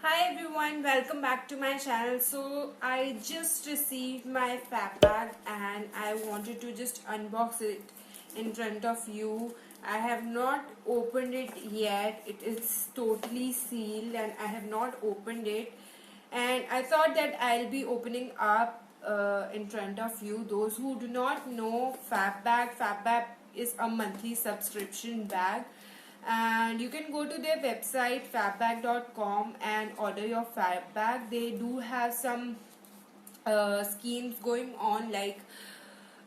Hi everyone, welcome back to my channel. So I just received my fab bag and I wanted to just unbox it in front of you. I have not opened it yet. It is totally sealed and I have not opened it. And I thought that I'll be opening up in front of you. Those who do not know Fab Bag is a monthly subscription bag, and you can go to their website fabbag.com and order your fab bag. They do have some schemes going on, like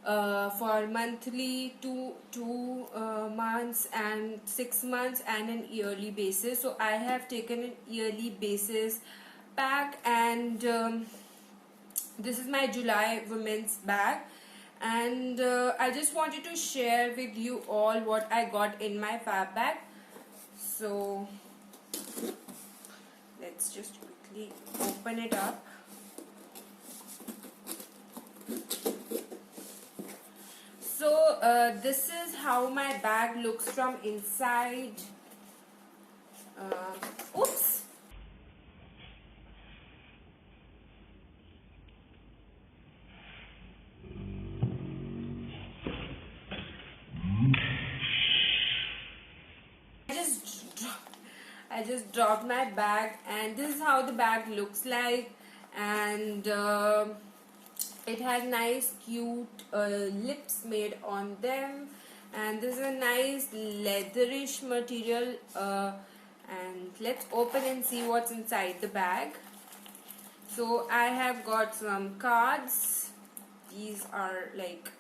for monthly, two months and 6 months and an yearly basis. So I have taken an yearly basis pack, and this is my July women's bag, and I just wanted to share with you all what I got in my fab bag. So let's just quickly open it up. So this is how my bag looks from inside. Oops. I just dropped my bag, and this is how the bag looks like, and it has nice cute lips made on them, and this is a nice leatherish material, and let's open and see what's inside the bag. So I have got some cards. These are like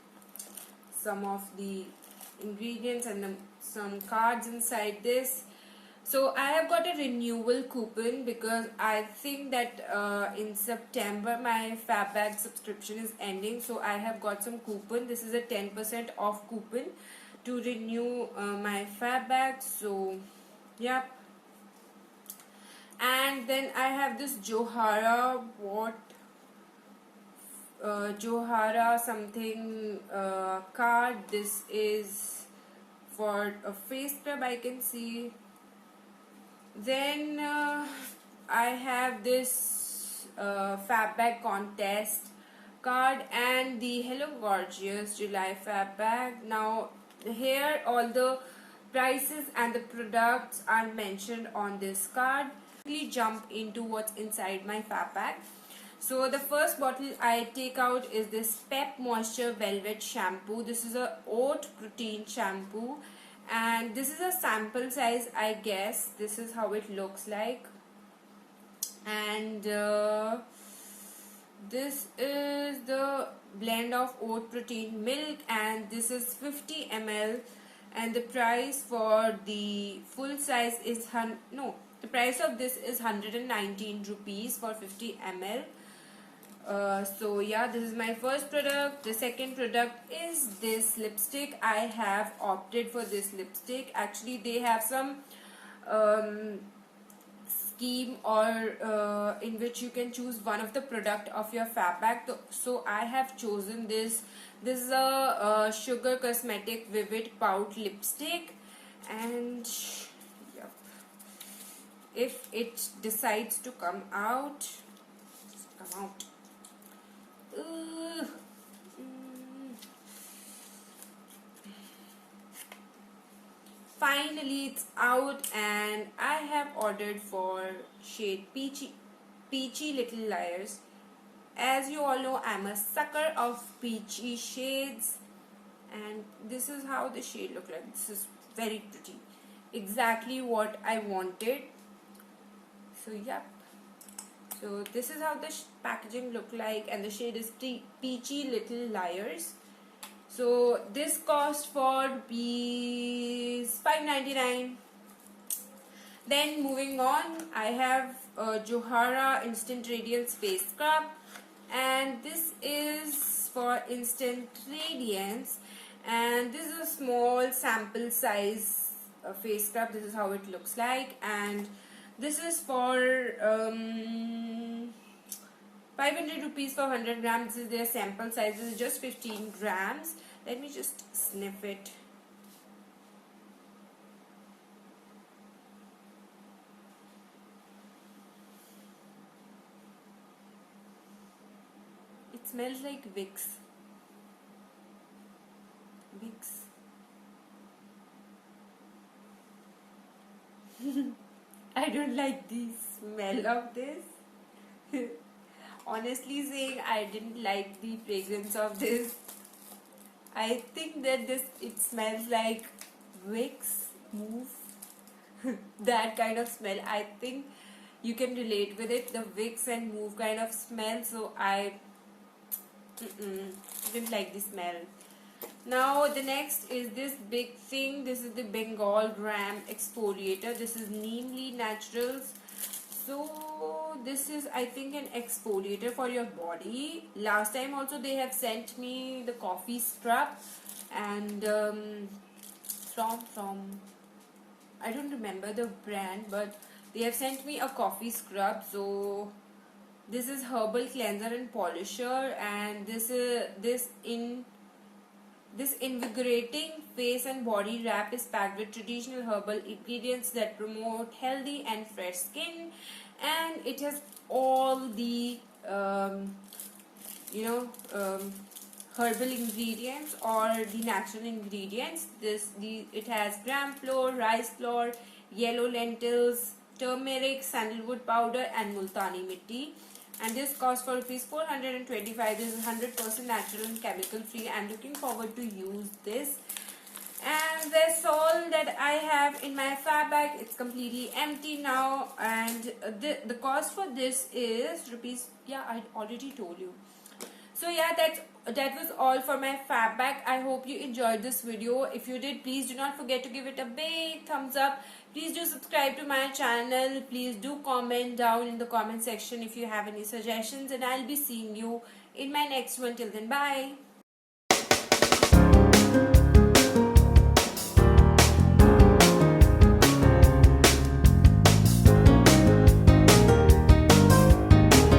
some of the ingredients and some cards inside this. So I have got a renewal coupon because I think that in September my fab bag subscription is ending. So I have got some coupon. This is a 10% off coupon to renew my fab bag. So yeah. And then I have this Johara Johara something card. This is for a face scrub, I can see. Then I have this fab bag contest card and the Hello Gorgeous July fab bag. Now here all the prices and the products are mentioned on this card. Quickly jump into what's inside my fab bag. So the first bottle I take out is this Pep Moisture Velvet Shampoo. This is a oat protein shampoo, and this is a sample size, I guess. This is how it looks like, and this is the blend of oat protein milk, and this is 50 ml, and the price for the full size is the price of this is 119 rupees for 50 ml. So yeah, this is my first product. The second product is this lipstick. I have opted for this lipstick. Actually, they have some scheme or in which you can choose one of the product of your fab bag. So I have chosen this. This is a Sugar Cosmetic Vivid Pout lipstick, and yep, if it decides to come out, come out. Finally it's out, and I have ordered for shade Peachy Little Liars. As you all know, I'm a sucker of peachy shades, and this is how the shade look like. This is very pretty, exactly what I wanted. So yeah, so this is how the packaging look like, and the shade is Peachy Little Liars. So this cost for rupees 5.99. Then moving on, I have Johara Instant Radiance Face Scrub, and this is for instant radiance, and this is a small sample size face scrub. This is how it looks like, and this is for 500 rupees for 100 grams. This is their sample size. This is just 15 grams. Let me just sniff it. smells like Vicks. Vicks. I don't like the smell of this. Honestly saying, I didn't like the fragrance of this. I think that it smells like Vicks Move. That kind of smell. I think you can relate with it, the Vicks and Move kind of smell. So I didn't like the smell. Now the next is this big thing. This is the Bengal Gram exfoliator. This is Neemly Naturals. So this is, I think, an exfoliator for your body. Last time also they have sent me the coffee scrub, and from I don't remember the brand, but they have sent me a coffee scrub. So this is herbal cleanser and polisher, and this invigorating face and body wrap is packed with traditional herbal ingredients that promote healthy and fresh skin, and it has all the you know herbal ingredients or the natural ingredients. It has gram flour, rice flour, yellow lentils, turmeric, sandalwood powder, and multani mitti. And this costs for rupees 425. This is 100% natural and chemical free. I'm looking forward to use this. And that's all that I have in my fab bag. It's completely empty now, and the cost for this is rupees, yeah, I already told you. So yeah, that was all for my fab bag. I hope you enjoyed this video. If you did, please do not forget to give it a big thumbs up. Please do subscribe to my channel. Please do comment down in the comment section if you have any suggestions, and I'll be seeing you in my next one. Till then, bye.